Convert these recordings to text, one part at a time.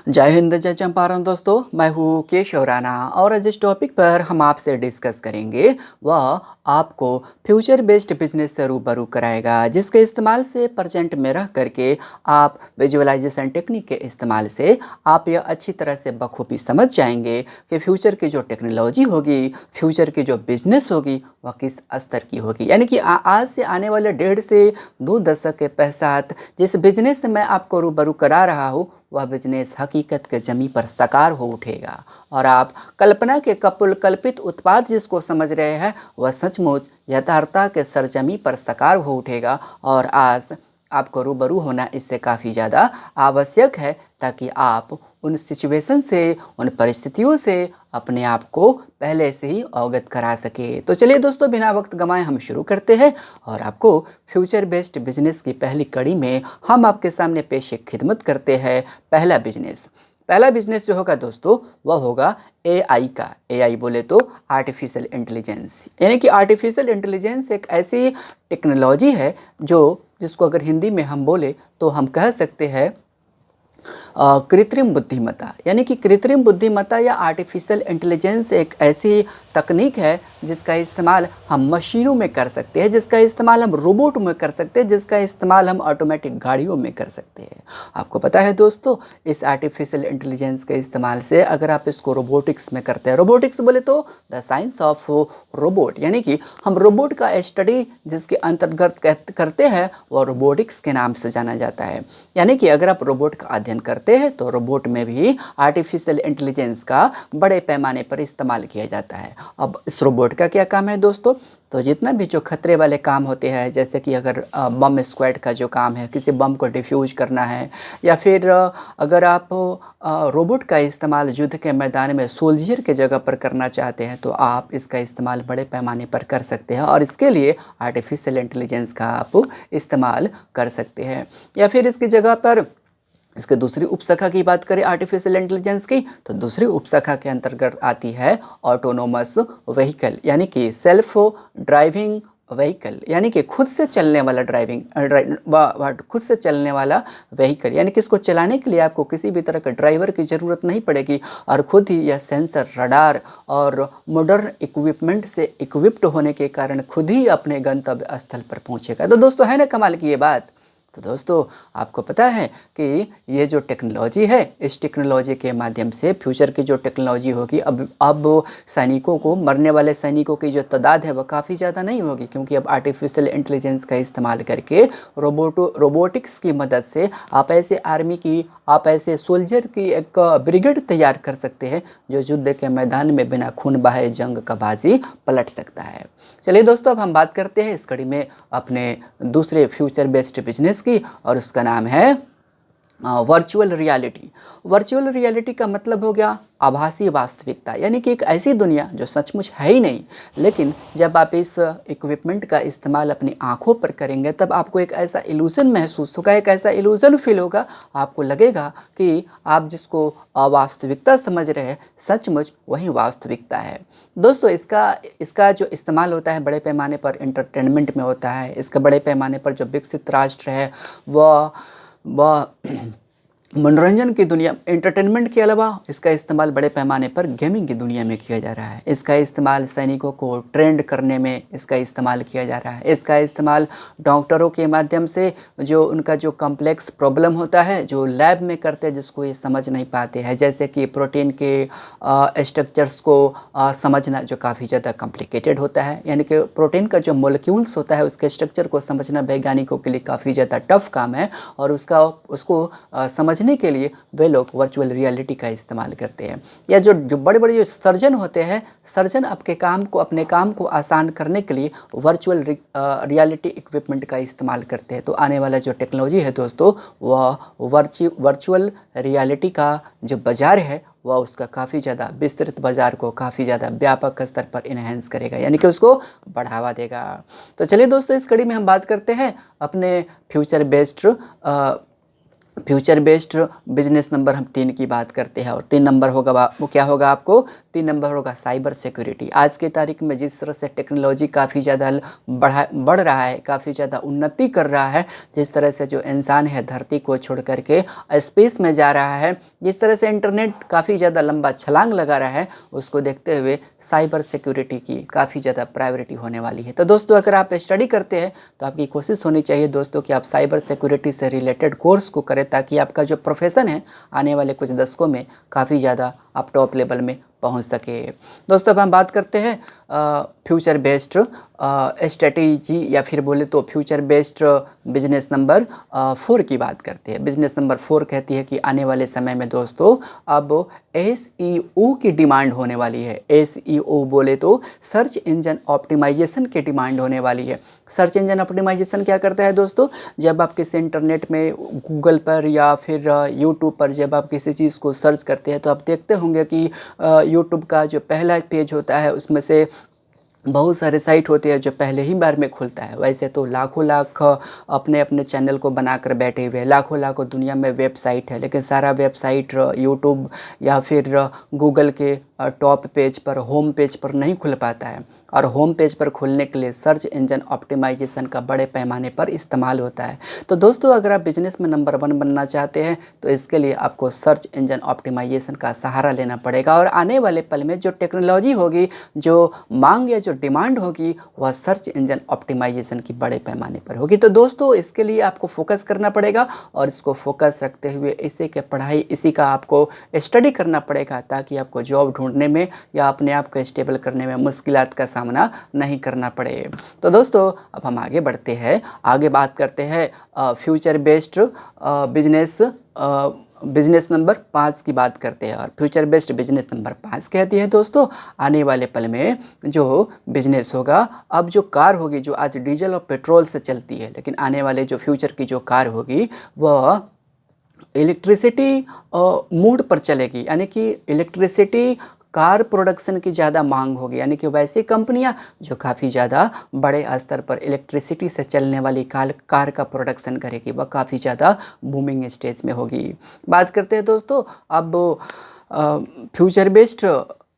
जय हिंद जय चंपारण दोस्तों, मैं हूँ केशव राणा और जिस टॉपिक पर हम आपसे डिस्कस करेंगे वह आपको फ्यूचर बेस्ड बिजनेस से रूबरू कराएगा, जिसके इस्तेमाल से प्रेजेंट में रह करके आप विजुअलाइजेशन टेक्निक के इस्तेमाल से आप यह अच्छी तरह से बखूबी समझ जाएंगे कि फ्यूचर की जो टेक्नोलॉजी होगी, फ्यूचर की जो बिजनेस होगी वह किस स्तर की होगी। यानी कि आज से आने वाले 1.5 से 2 दशक के पश्चात जिस बिजनेस से मैं आपको रूबरू करा रहा हूँ वह बिजनेस हकीकत के जमी पर साकार हो उठेगा और आप कल्पना के कल्पित उत्पाद जिसको समझ रहे हैं वह सचमुच यथार्थता के सरजमी पर साकार हो उठेगा। और आज आपको रूबरू होना इससे काफ़ी ज़्यादा आवश्यक है ताकि आप उन सिचुएशन से, उन परिस्थितियों से अपने आप को पहले से ही अवगत करा सके। तो चलिए दोस्तों, बिना वक्त गंवाए हम शुरू करते हैं और आपको फ्यूचर बेस्ड बिजनेस की पहली कड़ी में हम आपके सामने पेश खिदमत करते हैं पहला बिजनेस जो होगा दोस्तों वह होगा एआई का। एआई बोले तो आर्टिफिशियल इंटेलिजेंस, यानी कि आर्टिफिशियल इंटेलिजेंस एक ऐसी टेक्नोलॉजी है जिसको अगर हिंदी में हम बोले तो हम कह सकते हैं कृत्रिम बुद्धिमत्ता। यानी कि कृत्रिम बुद्धिमत्ता या आर्टिफिशियल इंटेलिजेंस एक ऐसी तकनीक है जिसका इस्तेमाल हम मशीनों में कर सकते हैं, जिसका इस्तेमाल हम रोबोट में कर सकते हैं, जिसका इस्तेमाल हम ऑटोमेटिक गाड़ियों में कर सकते हैं। आपको पता है दोस्तों, इस आर्टिफिशियल इंटेलिजेंस के इस्तेमाल से अगर आप इसको रोबोटिक्स में करते हैं, रोबोटिक्स बोले तो द साइंस ऑफ रोबोट, यानी कि हम रोबोट का स्टडी जिसके अंतर्गत करते हैं वह रोबोटिक्स के नाम से जाना जाता है। यानी कि अगर आप रोबोट का अध्ययन करते हैं तो रोबोट में भी आर्टिफिशियल इंटेलिजेंस का बड़े पैमाने पर इस्तेमाल किया जाता है। अब इस रोबोट का क्या काम है दोस्तों, तो जितना भी जो खतरे वाले काम होते हैं, जैसे कि अगर बम स्क्वाड का जो काम है, किसी बम को डिफ्यूज करना है, या फिर अगर आप रोबोट का इस्तेमाल युद्ध के मैदान में सोल्जियर के जगह पर करना चाहते हैं तो आप इसका इस्तेमाल बड़े पैमाने पर कर सकते हैं और इसके लिए आर्टिफिशियल इंटेलिजेंस का आप इस्तेमाल कर सकते हैं। या फिर इसकी जगह पर इसके दूसरी उपशाखा की बात करें आर्टिफिशियल इंटेलिजेंस की, तो दूसरी उपशाखा के अंतर्गत आती है ऑटोनोमस व्हीकल, यानी कि सेल्फ ड्राइविंग व्हीकल, यानी कि खुद से चलने वाला खुद से चलने वाला व्हीकल। यानी कि इसको चलाने के लिए आपको किसी भी तरह का ड्राइवर की ज़रूरत नहीं पड़ेगी और खुद ही यह सेंसर, रडार और मॉडर्न इक्विपमेंट से इक्विप्ड होने के कारण खुद ही अपने गंतव्य स्थल पर पहुंचेगा। तो दोस्तों, है ना कमाल की ये बात। तो दोस्तों, आपको पता है कि ये जो टेक्नोलॉजी है, इस टेक्नोलॉजी के माध्यम से फ्यूचर की जो टेक्नोलॉजी होगी, अब सैनिकों को, मरने वाले सैनिकों की जो तादाद है वह काफ़ी ज़्यादा नहीं होगी, क्योंकि अब आर्टिफिशियल इंटेलिजेंस का इस्तेमाल करके रोबोटिक्स की मदद से आप ऐसे सोल्जर की एक ब्रिगेड तैयार कर सकते हैं जो युद्ध के मैदान में बिना खून बहाए जंग का बाजी पलट सकता है। चलिए दोस्तों, अब हम बात करते हैं इस कड़ी में अपने दूसरे फ्यूचर बेस्ड बिजनेस की, और उसका नाम है वर्चुअल रियलिटी। वर्चुअल रियलिटी का मतलब हो गया आभासी वास्तविकता, यानी कि एक ऐसी दुनिया जो सचमुच है ही नहीं, लेकिन जब आप इस इक्विपमेंट का इस्तेमाल अपनी आंखों पर करेंगे तब आपको एक ऐसा इल्यूजन महसूस होगा, एक ऐसा इल्यूजन फील होगा, आपको लगेगा कि आप जिसको अवास्तविकता समझ रहे हैं सचमुच वही वास्तविकता है। दोस्तों, इसका जो इस्तेमाल होता है बड़े पैमाने पर एंटरटेनमेंट में होता है। इसका बड़े पैमाने पर जो विकसित राष्ट्र है वह मनोरंजन की दुनिया, एंटरटेनमेंट के अलावा इसका इस्तेमाल बड़े पैमाने पर गेमिंग की दुनिया में किया जा रहा है। इसका इस्तेमाल सैनिकों को ट्रेंड करने में इसका इस्तेमाल किया जा रहा है। इसका इस्तेमाल डॉक्टरों के माध्यम से जो उनका जो कॉम्प्लेक्स प्रॉब्लम होता है, जो लैब में करते हैं, जिसको ये समझ नहीं पाते हैं, जैसे कि प्रोटीन के स्ट्रक्चर्स को समझना जो काफ़ी ज़्यादा कॉम्प्लिकेटेड होता है, यानी कि प्रोटीन का जो मोलिक्यूल्स होता है उसके स्ट्रक्चर को समझना वैज्ञानिकों के लिए काफ़ी ज़्यादा टफ काम है, और उसको समझने के लिए वे लोग वर्चुअल रियलिटी का इस्तेमाल करते हैं। या जो बड़े बड़े जो सर्जन होते हैं, सर्जन अपने काम को आसान करने के लिए वर्चुअल रियलिटी इक्विपमेंट का इस्तेमाल करते हैं। तो आने वाला जो टेक्नोलॉजी है दोस्तों, वह वर्चुअल रियलिटी का जो बाज़ार है वह उसका काफ़ी ज़्यादा विस्तृत बाज़ार को काफ़ी ज़्यादा व्यापक स्तर पर इन्हेंस करेगा, यानी कि उसको बढ़ावा देगा। तो चलिए दोस्तों, इस कड़ी में हम बात करते हैं अपने फ्यूचर बेस्ड बिजनेस नंबर हम 3 की बात करते हैं, और 3 नंबर होगा वो क्या होगा आपको, 3 नंबर होगा साइबर सिक्योरिटी। आज के तारीख में जिस तरह से टेक्नोलॉजी काफ़ी ज़्यादा बढ़ रहा है, काफ़ी ज़्यादा उन्नति कर रहा है, जिस तरह से जो इंसान है धरती को छोड़ करके स्पेस में जा रहा है, जिस तरह से इंटरनेट काफ़ी ज़्यादा लंबा छलांग लगा रहा है, उसको देखते हुए साइबर सिक्योरिटी की काफ़ी ज़्यादा प्रायोरिटी होने वाली है। तो दोस्तों, अगर आप स्टडी करते हैं तो आपकी कोशिश होनी चाहिए दोस्तों कि आप साइबर सिक्योरिटी से रिलेटेड कोर्स को करें, ताकि आपका जो प्रोफेशन है आने वाले कुछ दशकों में काफ़ी ज़्यादा आप टॉप लेवल में पहुंच सके। दोस्तों, अब हम बात करते हैं फ्यूचर बेस्ड स्ट्रेटेजी या फिर बोले तो फ्यूचर बेस्ड बिजनेस नंबर 4 की बात करते हैं। बिजनेस नंबर 4 कहती है कि आने वाले समय में दोस्तों अब SEO की डिमांड होने वाली है। SEO बोले तो सर्च इंजन ऑप्टिमाइजेशन की डिमांड होने वाली है। सर्च इंजन ऑप्टिमाइजेशन क्या करता है दोस्तों? जब आप किसी इंटरनेट में गूगल पर या फिर यूट्यूब पर जब आप किसी चीज़ को सर्च करते हैं तो आप देखते होंगे कि यूट्यूब का जो पहला पेज होता है उसमें से बहुत सारे साइट होते हैं जो पहले ही बार में खुलता है। वैसे तो लाखों लाख अपने अपने चैनल को बनाकर बैठे हुए हैं, लाखों लाखों दुनिया में वेबसाइट है, लेकिन सारा वेबसाइट यूट्यूब या फिर गूगल के टॉप पेज पर, होम पेज पर नहीं खुल पाता है। और होम पेज पर खुलने के लिए सर्च इंजन ऑप्टिमाइजेशन का बड़े पैमाने पर इस्तेमाल होता है। तो दोस्तों, अगर आप बिजनेस में नंबर 1 बनना चाहते हैं तो इसके लिए आपको सर्च इंजन ऑप्टिमाइजेशन का सहारा लेना पड़ेगा। और आने वाले पल में जो टेक्नोलॉजी होगी, जो मांग या जो डिमांड होगी, वह सर्च इंजन ऑप्टिमाइजेशन की बड़े पैमाने पर होगी। तो दोस्तों, इसके लिए आपको फोकस करना पड़ेगा और इसको फोकस रखते हुए इसी के पढ़ाई, इसी का आपको स्टडी करना पड़ेगा, ताकि आपको जॉब ढूंढने में या अपने आप को स्टेबल करने में मुश्किलात का सामना नहीं करना पड़े। तो दोस्तों, अब हम आगे बढ़ते हैं, आगे बात करते हैं future based business business number 5 की बात करते हैं। और फ्यूचर बेस्ड बिजनेस नंबर 5 कहती है दोस्तों, आने वाले पल में जो बिजनेस होगा, अब जो कार होगी जो आज डीजल और पेट्रोल से चलती है, लेकिन आने वाले जो फ्यूचर की जो कार होगी वह इलेक्ट्रिसिटी मोड पर चलेगी। यानी कि इलेक्ट्रिसिटी कार प्रोडक्शन की ज़्यादा मांग होगी। यानी कि वैसी कंपनियां जो काफ़ी ज़्यादा बड़े स्तर पर इलेक्ट्रिसिटी से चलने वाली कार का प्रोडक्शन करेगी, वह काफ़ी ज़्यादा बूमिंग स्टेज में होगी। बात करते हैं दोस्तों अब फ्यूचर बेस्ड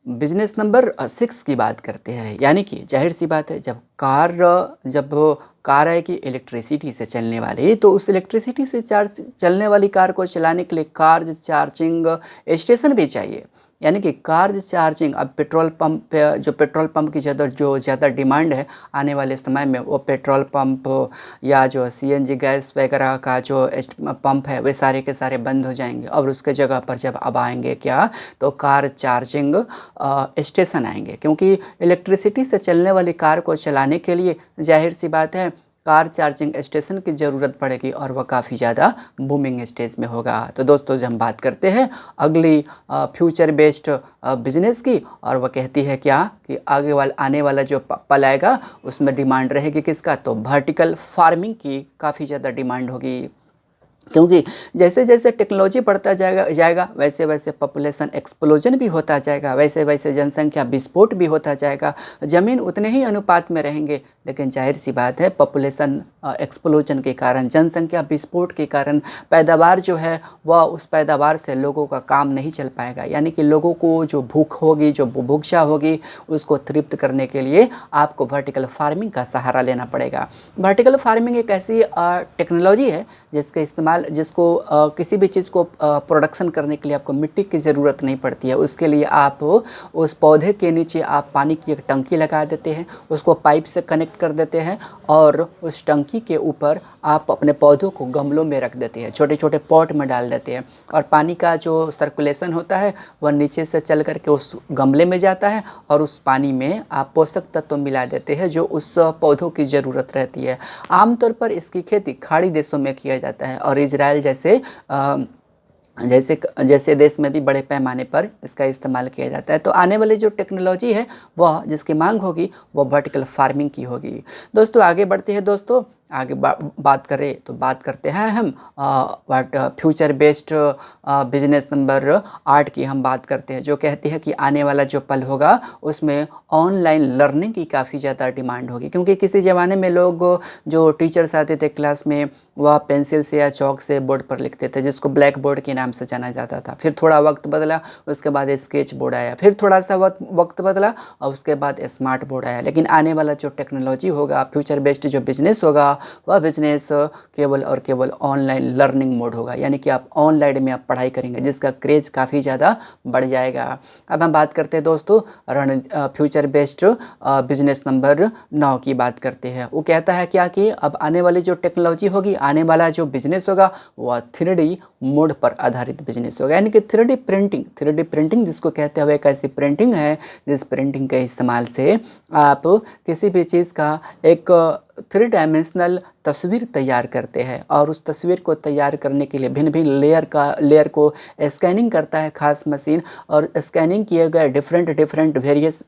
बिजनेस नंबर 6 की बात करते हैं। यानी कि जाहिर सी बात है, जब कार आएगी इलेक्ट्रिसिटी से चलने वाली, तो उस इलेक्ट्रिसिटी से चलने वाली कार को चलाने के लिए कार चार्जिंग स्टेशन भी चाहिए। यानी कि कार चार्जिंग, अब पेट्रोल पंप जो पेट्रोल पंप की ज़्यादा डिमांड है आने वाले समय में, वो पेट्रोल पंप या जो CNG गैस वगैरह का जो पंप है वे सारे के सारे बंद हो जाएंगे। और उसके जगह पर जब अब आएंगे क्या, तो कार चार्जिंग स्टेशन आएंगे। क्योंकि इलेक्ट्रिसिटी से चलने वाली कार को चलाने के लिए जाहिर सी बात है कार चार्जिंग स्टेशन की ज़रूरत पड़ेगी और वह काफ़ी ज़्यादा बूमिंग स्टेज में होगा। तो दोस्तों, जब हम बात करते हैं अगली फ्यूचर बेस्ड बिजनेस की, और वह कहती है क्या कि आने वाला जो पल आएगा उसमें डिमांड रहेगी किसका, तो वर्टिकल फार्मिंग की काफ़ी ज़्यादा डिमांड होगी। क्योंकि जैसे जैसे टेक्नोलॉजी बढ़ता जाएगा वैसे वैसे पॉपुलेशन एक्सप्लोजन भी होता जाएगा, वैसे वैसे जनसंख्या विस्फोट भी होता जाएगा। ज़मीन उतने ही अनुपात में रहेंगे, लेकिन जाहिर सी बात है पॉपुलेशन एक्सप्लोजन के कारण, जनसंख्या विस्फोट के कारण पैदावार जो है वह, उस पैदावार से लोगों का काम नहीं चल पाएगा। यानी कि लोगों को जो भूख होगी, जो बुभुक्षा होगी, उसको तृप्त करने के लिए आपको वर्टिकल फार्मिंग का सहारा लेना पड़ेगा। वर्टिकल फार्मिंग एक ऐसी टेक्नोलॉजी है जिसको किसी भी चीज़ को प्रोडक्शन करने के लिए आपको मिट्टी की ज़रूरत नहीं पड़ती है। उसके लिए आप उस पौधे के नीचे आप पानी की एक टंकी लगा देते हैं, उसको पाइप से कनेक्ट कर देते हैं और उस टंकी के ऊपर आप अपने पौधों को गमलों में रख देते हैं, छोटे छोटे पॉट में डाल देते हैं। और पानी का जो सर्कुलेशन होता है वह नीचे से चल करके उस गमले में जाता है और उस पानी में आप पोषक तत्व मिला देते हैं जो उस पौधों की ज़रूरत रहती है। आमतौर पर इसकी खेती खाड़ी देशों में किया जाता है और इजराइल जैसे देश में भी बड़े पैमाने पर इसका इस्तेमाल किया जाता है। तो आने वाली जो टेक्नोलॉजी है वह जिसकी मांग होगी वह वर्टिकल फार्मिंग की होगी। दोस्तों, आगे बढ़ते हैं। दोस्तों, आगे बात करें तो बात करते हैं हम फ्यूचर बेस्ड बिजनेस नंबर 8 की हम बात करते हैं, जो कहती है कि आने वाला जो पल होगा उसमें ऑनलाइन लर्निंग की काफ़ी ज़्यादा डिमांड होगी। क्योंकि किसी ज़माने में लोग जो टीचर्स आते थे क्लास में वह पेंसिल से या चौक से बोर्ड पर लिखते थे, जिसको ब्लैक बोर्ड के नाम से जाना जाता था। फिर थोड़ा वक्त बदला, उसके बाद स्केच बोर्ड आया, फिर थोड़ा सा वक्त बदला और उसके बाद स्मार्ट बोर्ड आया। लेकिन आने वाला जो टेक्नोलॉजी होगा, फ्यूचर बेस्ड जो बिजनेस होगा, वह बिजनेस केवल और केवल ऑनलाइन लर्निंग मोड होगा, यानी कि आप ऑनलाइन में आप पढ़ाई करेंगे जिसका क्रेज़ काफ़ी ज़्यादा बढ़ जाएगा। अब हम बात करते हैं दोस्तों फ्यूचर बेस्ड बिजनेस नंबर 9 की बात करते हैं। वो कहता है क्या कि अब आने वाली जो टेक्नोलॉजी होगी, आने वाला जो बिजनेस होगा वह 3D मोड पर आधारित बिजनेस होगा, यानी कि 3D प्रिंटिंग जिसको कहते हैं वह एक ऐसी प्रिंटिंग है जिस प्रिंटिंग के इस्तेमाल से आप किसी भी चीज़ का एक 3 डायमेंशनल तस्वीर तैयार करते हैं और उस तस्वीर को तैयार करने के लिए भिन्न भिन्न लेयर को स्कैनिंग करता है खास मशीन, और स्कैनिंग किए गए डिफरेंट वेरियस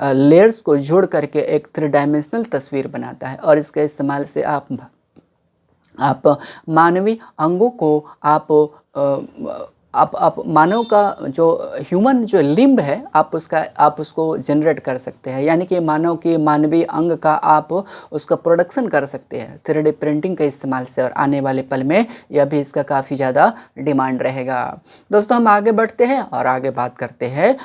लेयर्स को जोड़ करके एक 3 डायमेंशनल तस्वीर बनाता है। और इसके इस्तेमाल से आप मानवीय अंगों को आप मानव का जो ह्यूमन जो लिम्ब है आप उसको जनरेट कर सकते हैं, यानी कि मानव के मानवीय अंग का आप उसका प्रोडक्शन कर सकते हैं 3D प्रिंटिंग के इस्तेमाल से। और आने वाले पल में यह भी इसका काफ़ी ज़्यादा डिमांड रहेगा। दोस्तों हम आगे बढ़ते हैं और आगे बात करते हैं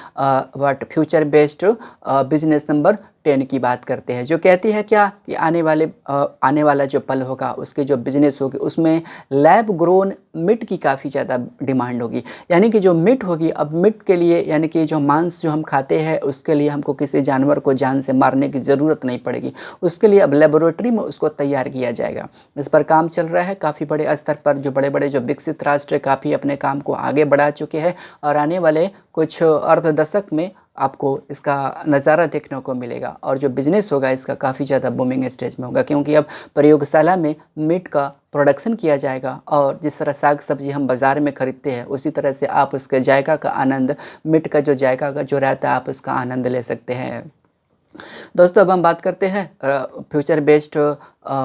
फ्यूचर बेस्ड बिजनेस नंबर 10 की बात करते हैं, जो कहती है क्या कि आने वाला जो पल होगा उसके जो बिजनेस होगी उसमें लैब ग्रोन मीट की काफ़ी ज़्यादा डिमांड होगी, यानी कि जो मीट होगी अब मीट के लिए, यानी कि जो मांस जो हम खाते हैं उसके लिए हमको किसी जानवर को जान से मारने की ज़रूरत नहीं पड़ेगी, उसके लिए अब लेबोरेटरी में उसको तैयार किया जाएगा। इस पर काम चल रहा है काफ़ी बड़े स्तर पर। जो बड़े बड़े जो विकसित राष्ट्र काफ़ी अपने काम को आगे बढ़ा चुके हैं और आने वाले कुछ अर्ध दशक में आपको इसका नज़ारा देखने को मिलेगा और जो बिज़नेस होगा इसका काफ़ी ज़्यादा बूमिंग स्टेज में होगा, क्योंकि अब प्रयोगशाला में मीट का प्रोडक्शन किया जाएगा और जिस तरह साग सब्जी हम बाज़ार में ख़रीदते हैं उसी तरह से आप उसके जायका का आनंद, मीट का जो जायका का जो रहता है आप उसका आनंद ले सकते हैं। दोस्तों अब हम बात करते हैं फ्यूचर बेस्ड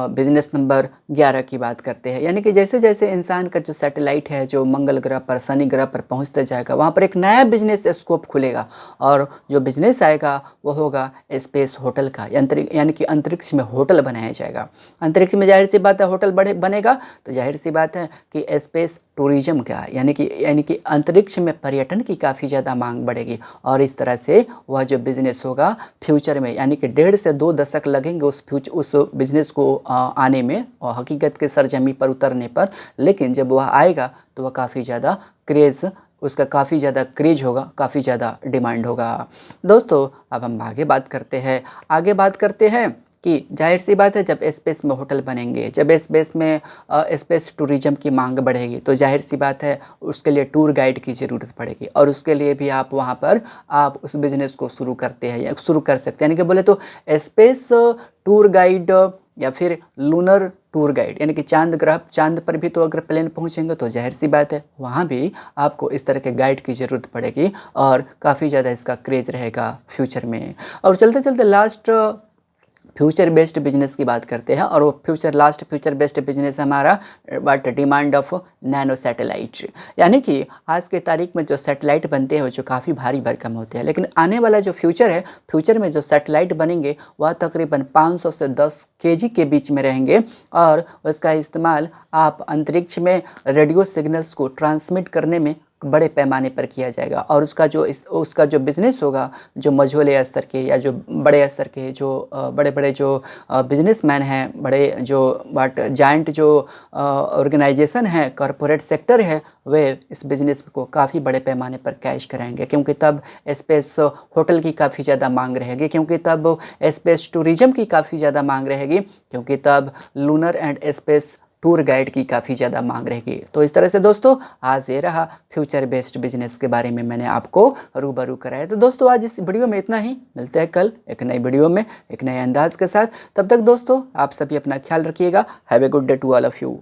बिजनेस नंबर 11 की बात करते हैं, यानी कि जैसे जैसे इंसान का जो सैटेलाइट है जो मंगल ग्रह पर, शनि ग्रह पर पहुंचते जाएगा वहां पर एक नया बिजनेस स्कोप खुलेगा और जो बिजनेस आएगा वो होगा स्पेस होटल का, यानी कि अंतरिक्ष में होटल बनाया जाएगा। अंतरिक्ष में जाहिर सी बात है होटल बनेगा तो जाहिर सी बात है कि स्पेस टूरिज्म का, यानी कि अंतरिक्ष में पर्यटन की काफ़ी ज़्यादा मांग बढ़ेगी और इस तरह से वह जो बिज़नेस होगा फ्यूचर में, यानी कि 1.5 से 2 दशक लगेंगे उस बिज़नेस को आने में और हकीकत के सरजमी पर उतरने पर, लेकिन जब वह आएगा तो वह काफ़ी ज़्यादा उसका काफ़ी ज़्यादा क्रेज होगा, काफ़ी ज़्यादा डिमांड होगा। दोस्तों अब हम आगे बात करते हैं कि जाहिर सी बात है जब स्पेस में होटल बनेंगे, जब स्पेस टूरिज्म की मांग बढ़ेगी तो जाहिर सी बात है उसके लिए टूर गाइड की ज़रूरत पड़ेगी और उसके लिए भी आप वहाँ पर आप उस बिज़नेस को शुरू कर सकते हैं। यानी कि बोले तो स्पेस टूर गाइड या फिर लूनर टूर गाइड, यानी कि चांद पर भी तो अगर प्लेन पहुंचेंगे तो जाहिर सी बात है वहाँ भी आपको इस तरह के गाइड की ज़रूरत पड़ेगी और काफ़ी ज़्यादा इसका क्रेज़ रहेगा फ्यूचर में। और चलते चलते लास्ट फ्यूचर बेस्ड बिजनेस की बात करते हैं और वो फ्यूचर बेस्ड बिजनेस हमारा what demand of nano satellite, यानी कि आज के तारीख में जो सैटेलाइट बनते हैं जो काफ़ी भारी भरकम होते हैं, लेकिन आने वाला जो फ्यूचर में जो सैटेलाइट बनेंगे वह तकरीबन 500 से 10 kg के बीच में रहेंगे और उसका इस्तेमाल आप अंतरिक्ष में रेडियो सिग्नल्स को ट्रांसमिट करने में बड़े पैमाने पर किया जाएगा और उसका जो बिज़नेस होगा, जो मझोले स्तर के या जो बड़े स्तर के जो बड़े जो बिजनेसमैन हैं, बड़े जो जाइंट जो ऑर्गेनाइजेशन है, कॉरपोरेट सेक्टर है, वे इस बिज़नेस को काफ़ी बड़े पैमाने पर कैश कराएंगे, क्योंकि तब स्पेस होटल की काफ़ी ज़्यादा मांग रहेगी, क्योंकि तब स्पेस टूरिज्म की काफ़ी ज़्यादा मांग रहेगी, क्योंकि तब lunar and space tour guide की काफ़ी ज़्यादा मांग रहेगी। तो इस तरह से दोस्तों आज ये रहा फ्यूचर बेस्ड बिजनेस के बारे में मैंने आपको रूबरू कराया। तो दोस्तों आज इस वीडियो में इतना ही, मिलते हैं कल एक नई वीडियो में एक नए अंदाज के साथ। तब तक दोस्तों आप सभी अपना ख्याल रखिएगा। Have a good day to all of you.